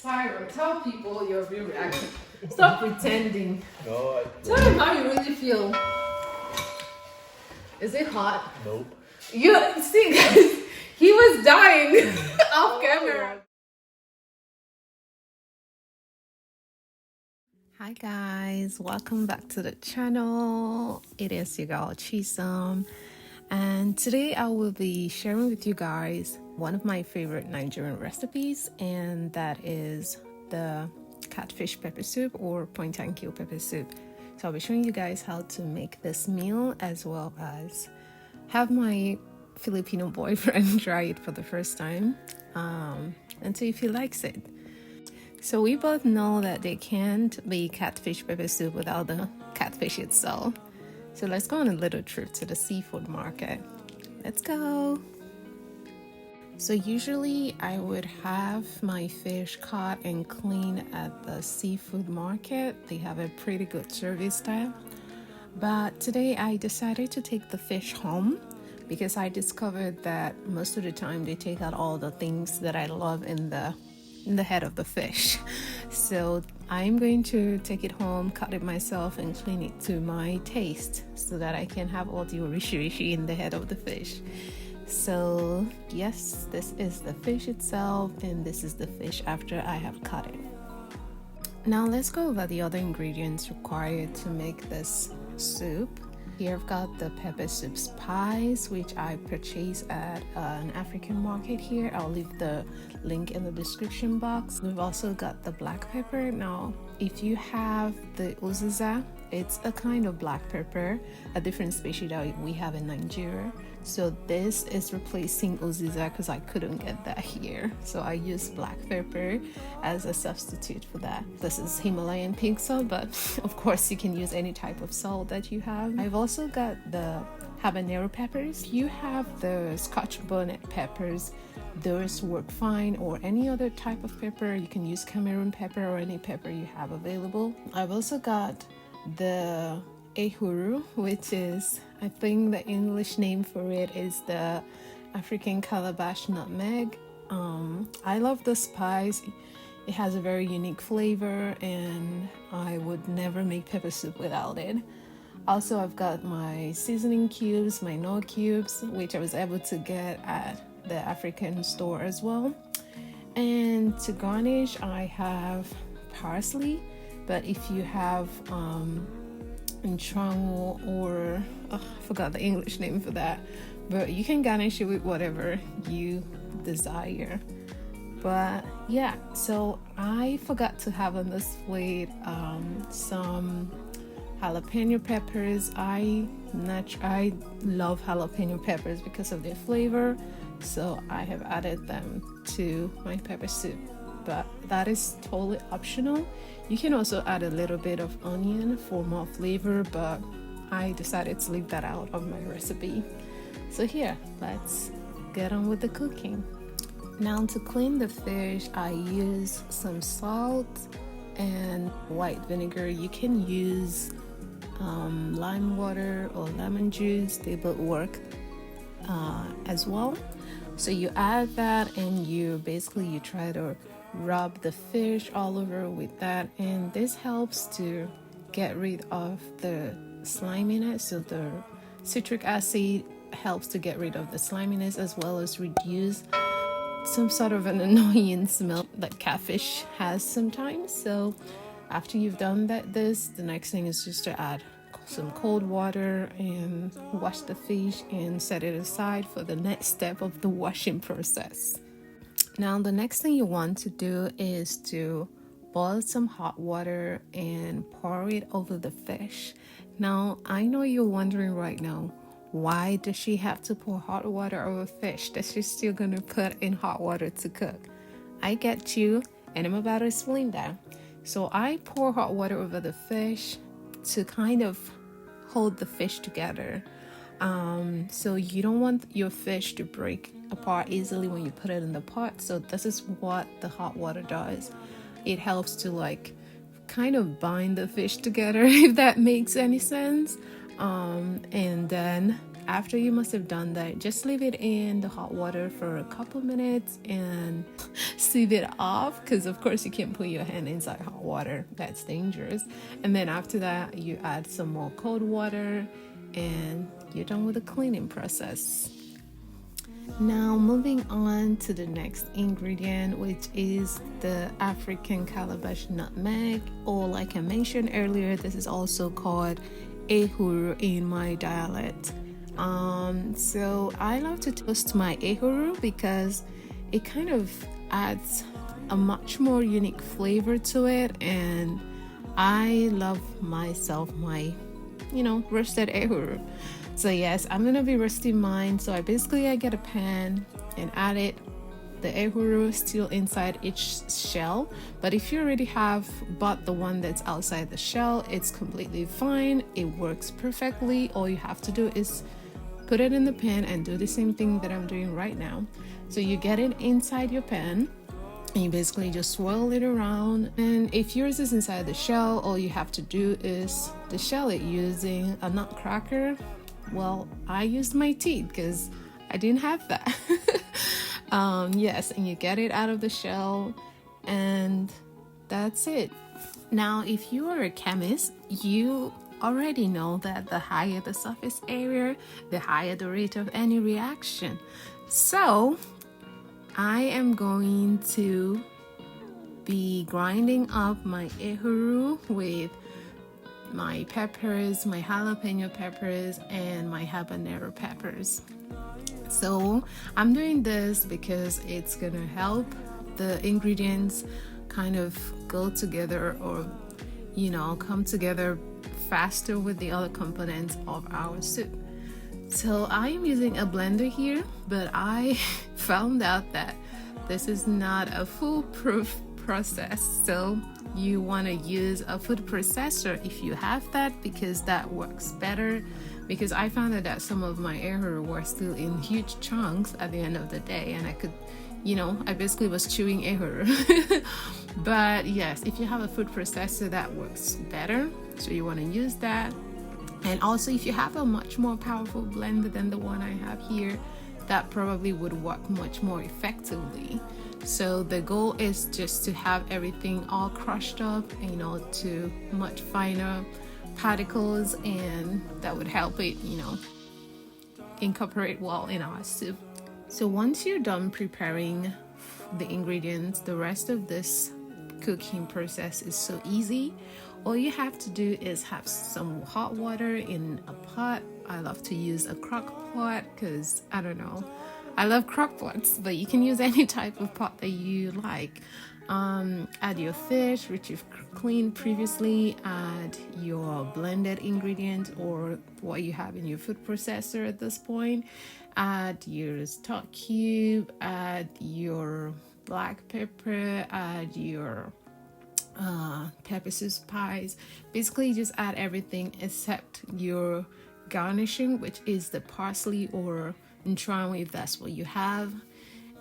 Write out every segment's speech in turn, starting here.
Tyra, tell people your real reaction. Stop pretending. No, Tell them how you really feel. Is it hot? nope. You see, guys, he was dying off camera. Hi guys, welcome back to the channel. It is your girl Chisum, and today I will be sharing with you guys one of my favorite Nigerian recipes, and that is the catfish pepper soup or point and kill pepper soup. So I'll be showing you guys how to make this meal, as well as have my Filipino boyfriend try it for the first time and see if he likes it. So we both know that they can't be catfish pepper soup without the catfish itself. So let's go on a little trip to the seafood market. Let's go. So usually I would have my fish caught and cleaned at the seafood market. They have a pretty good service there. But today I decided to take the fish home because I discovered that most of the time they take out all the things that I love in the head of the fish. So I'm going to take it home, cut it myself, and clean it to my taste so that I can have all the orishi in the head of the fish. So yes, this is the fish itself, and this is the fish after I have cut it. Now let's go over the other ingredients required to make this soup. Here I've got the pepper soup spice, which I purchased at an African market here. I'll leave the link in the description box. We've also got the black pepper. Now, if you have the Uziza, it's a kind of black pepper, a different species that we have in Nigeria. So this is replacing Uziza because I couldn't get that here. So I used black pepper as a substitute for that. This is Himalayan pink salt, but of course you can use any type of salt that you have. I've also got the Habanero peppers. If you have the Scotch Bonnet peppers, those work fine, or any other type of pepper. You can use Cameroon pepper or any pepper you have available. I've also got the ehuru, which is, I think the English name for it is the African calabash nutmeg. I love the spice. It has a very unique flavor, and I would never make pepper soup without it. Also, I've got my seasoning cubes, my Knorr cubes, which I was able to get at the African store as well. And to garnish, I have parsley, but if you have entrango, or I forgot the English name for that, but you can garnish it with whatever you desire. But yeah, so I forgot to have on this plate some jalapeno peppers. I love jalapeno peppers because of their flavor, so I have added them to my pepper soup, but that is totally optional. You can also add a little bit of onion for more flavor, but I decided to leave that out of my recipe. So here, let's get on with the cooking. Now, to clean the fish, I use some salt and white vinegar. You can use lime water or lemon juice, they both work as well. So you add that, and you try to rub the fish all over with that, and this helps to get rid of the sliminess. So the citric acid helps to get rid of the sliminess, as well as reduce some sort of an annoying smell that catfish has sometimes. So after you've done that, the next thing is just to add some cold water and wash the fish and set it aside for the next step of the washing process. Now, the next thing you want to do is to boil some hot water and pour it over the fish. Now, I know you're wondering right now, why does she have to pour hot water over fish that she's still gonna put in hot water to cook? I get you, and I'm about to explain that. So I pour hot water over the fish to kind of hold the fish together. So you don't want your fish to break apart easily when you put it in the pot. So this is what the hot water does. It helps to kind of bind the fish together, if that makes any sense. And then after you must have done that, just leave it in the hot water for a couple minutes and sieve it off, because of course you can't put your hand inside hot water, that's dangerous. And then after that you add some more cold water and you're done with the cleaning process. Now moving on to the next ingredient, which is the African calabash nutmeg, or like I mentioned earlier, this is also called ehuru in my dialect. So I love to toast my ehuru because it kind of adds a much more unique flavor to it, and I love myself my roasted ehuru. So yes, I'm gonna be roasting mine. So I get a pan and add it, the ehuru still inside each shell. But if you already have bought the one that's outside the shell, it's completely fine. It works perfectly. All you have to do is put it in the pan and do the same thing that I'm doing right now. So you get it inside your pan and you basically just swirl it around. And if yours is inside the shell, all you have to do is to shell it using a nutcracker. Well, I used my teeth because I didn't have that. Yes, and you get it out of the shell and that's it. Now, if you are a chemist, you already know that the higher the surface area, the higher the rate of any reaction. So I am going to be grinding up my ehuru with my peppers, my jalapeno peppers, and my habanero peppers. So I'm doing this because it's gonna help the ingredients kind of go together, or come together faster with the other components of our soup. So I am using a blender here, but I found out that this is not a foolproof process. So you want to use a food processor if you have that, because that works better. Because I found out that some of my ehuru were still in huge chunks at the end of the day, and I could, I basically was chewing ehuru. But yes, if you have a food processor, that works better. So you want to use that. And also, if you have a much more powerful blender than the one I have here, that probably would work much more effectively. So the goal is just to have everything all crushed up, to much finer particles, and that would help it, incorporate well in our soup. So once you're done preparing the ingredients, the rest of this cooking process is so easy. All you have to do is have some hot water in a pot. I love to use a crock pot because I love crock pots, but you can use any type of pot that you like. Add your fish, which you've cleaned previously. Add your blended ingredient or what you have in your food processor at this point. Add your stock cube. Add your black pepper. Add your pepper soup spice. Basically, just add everything except your garnishing, which is the parsley or entron, if that's what you have.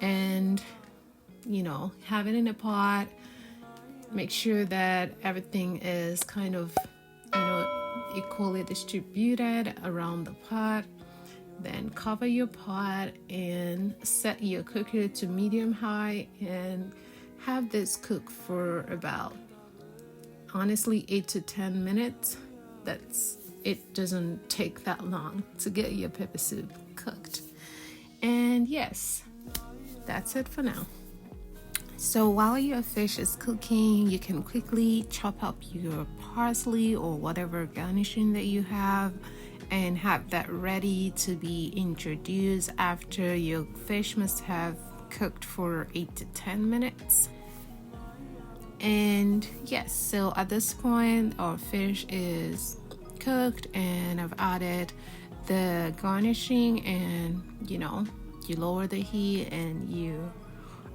And have it in a pot. Make sure that everything is kind of equally distributed around the pot. Then cover your pot and set your cooker to medium high and have this cook for about, honestly, 8 to 10 minutes. It doesn't take that long to get your pepper soup cooked. And yes, that's it for now. So while your fish is cooking, you can quickly chop up your parsley or whatever garnishing that you have and have that ready to be introduced after your fish must have cooked for 8 to 10 minutes. And yes, so at this point our fish is cooked and I've added the garnishing, and you lower the heat and you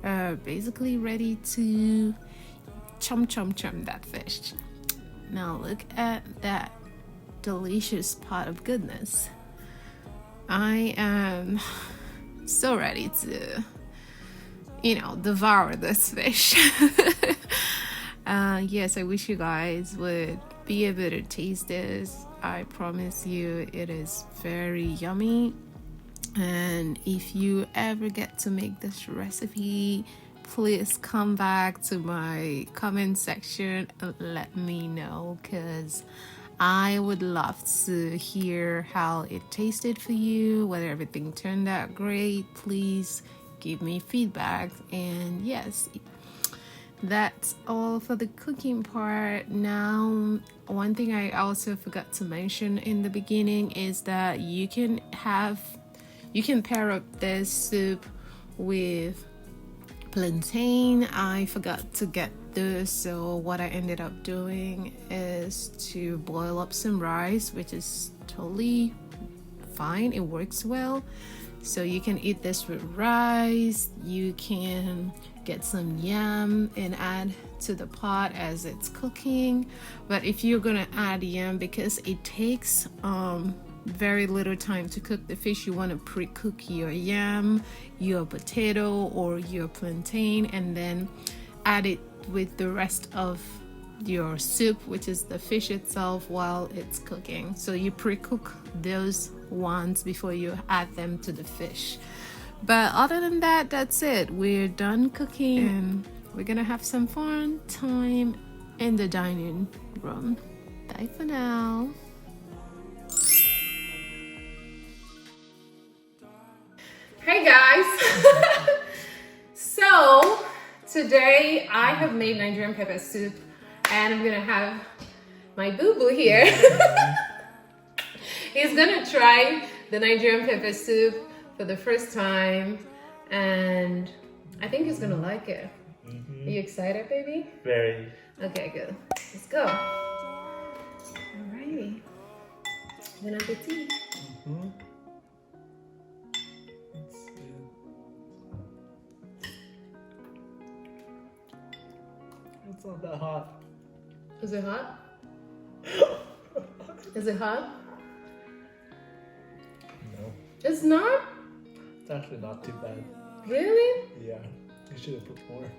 are basically ready to chum that fish. Now look at that delicious pot of goodness. I am so ready to devour this fish. Yes, I wish you guys would be able to taste this. I promise you it is very yummy. And if you ever get to make this recipe, please come back to my comment section and let me know, because I would love to hear how it tasted for you, whether everything turned out great. Please give me feedback. And yes, that's all for the cooking part. Now, one thing I also forgot to mention in the beginning is that you can pair up this soup with plantain. I forgot to get this, so what I ended up doing is to boil up some rice, which is totally fine. It works well. So you can eat this with rice. You can get some yam and add to the pot as it's cooking. But if you're gonna add yam, because it takes very little time to cook the fish, you want to pre-cook your yam, your potato, or your plantain, and then add it with the rest of your soup, which is the fish itself, while it's cooking. So you pre-cook those ones before you add them to the fish. But other than that, that's it. We're done cooking and we're gonna have some fun time in the dining room. Bye for now. Hey guys. So today I have made Nigerian pepper soup, and I'm gonna have my boo-boo here. He's gonna try the Nigerian pepper soup for the first time, and I think he's gonna like it. Are you excited, baby? Very. Okay, good. Let's go. Alrighty. Bon appetit. It's not that hot. Is it hot? Is it hot? No. It's not? It's actually not too bad. Really? Yeah. You should have put more.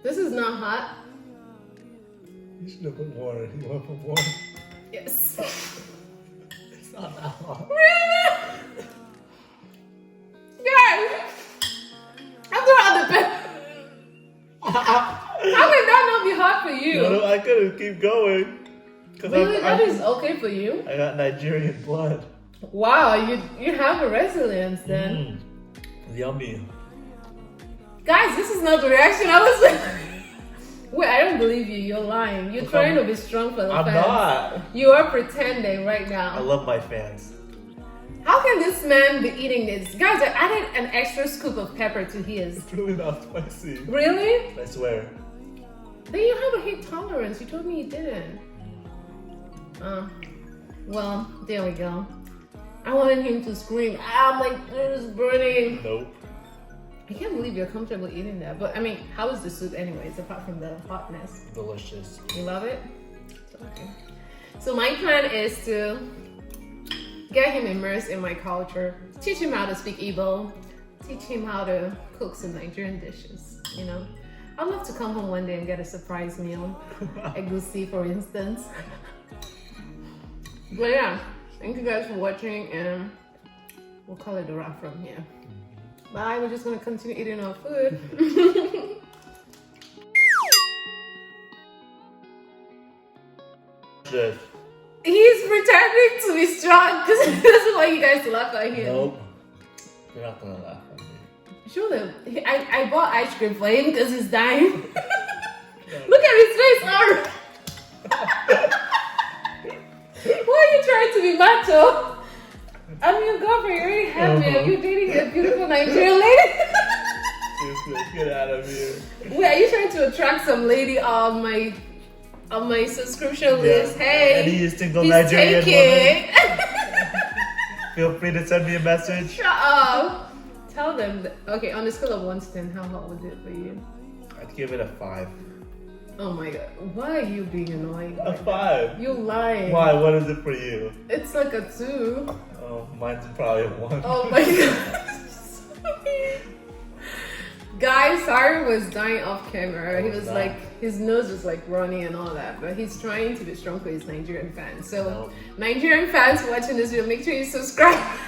This is not hot? You should have put more. You want to put more? Yes. It's not that hot. Really? Guys! After all the pepper. How can that not be hot for you? No, I couldn't keep going. Really? That is okay for you? I got Nigerian blood. Wow, you have a resilience then. Yummy. Guys, this is not the reaction I was Wait, I don't believe you. You're lying. You're trying to be strong for the fans. I'm not. You are pretending right now. I love my fans. How can this man be eating this? Guys, I added an extra scoop of pepper to his. It's really not spicy. Really? I swear. Then you have a heat tolerance. You told me you didn't. Well, there we go. I wanted him to scream, ah, my throat is burning. Nope. I can't believe you're comfortable eating that. But I mean, how is the soup anyways, apart from the hotness? Delicious. You love it? Okay. So my plan is to get him immersed in my culture, teach him how to speak Igbo, teach him how to cook some Nigerian dishes, you know? I'd love to come home one day and get a surprise meal, egusi for instance. But yeah, thank you guys for watching, and we'll call it a wrap from here. Bye, we're just gonna continue eating our food. This. He's pretending to be strong because he doesn't want you guys to laugh at him. Nope. You're not gonna laugh at me. Sure, I bought ice cream for him because he's dying. Look at his face, why are you trying to be macho? I'm your girlfriend, you already have me. Are you dating a beautiful Nigerian lady? Seriously, get out of here. Wait, are you trying to attract some lady on my subscription list? Hey, any single Nigerian woman, feel free to send me a message. shut up. Tell them that, okay, on a scale of 1 to 10, how hot was it for you? I'd give it a 5. Oh my god, why are you being annoying? A 5. You lying. Why? What is it for you? It's like a 2. Oh, mine's probably a 1. Oh my god. Guys, Sari was dying off camera. He was that? like, his nose was like running and all that, but he's trying to be strong for his Nigerian fans. So, Nigerian fans watching this video, make sure you subscribe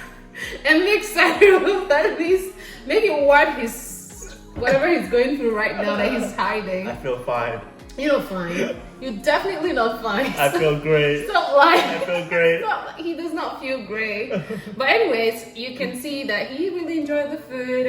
and make Sari at least make it worth his whatever he's going through right now that he's hiding. I feel fine. You're not fine. You're definitely not fine. I feel great. Stop lying. I feel great. He does not feel great. But anyways, you can see that he really enjoyed the food.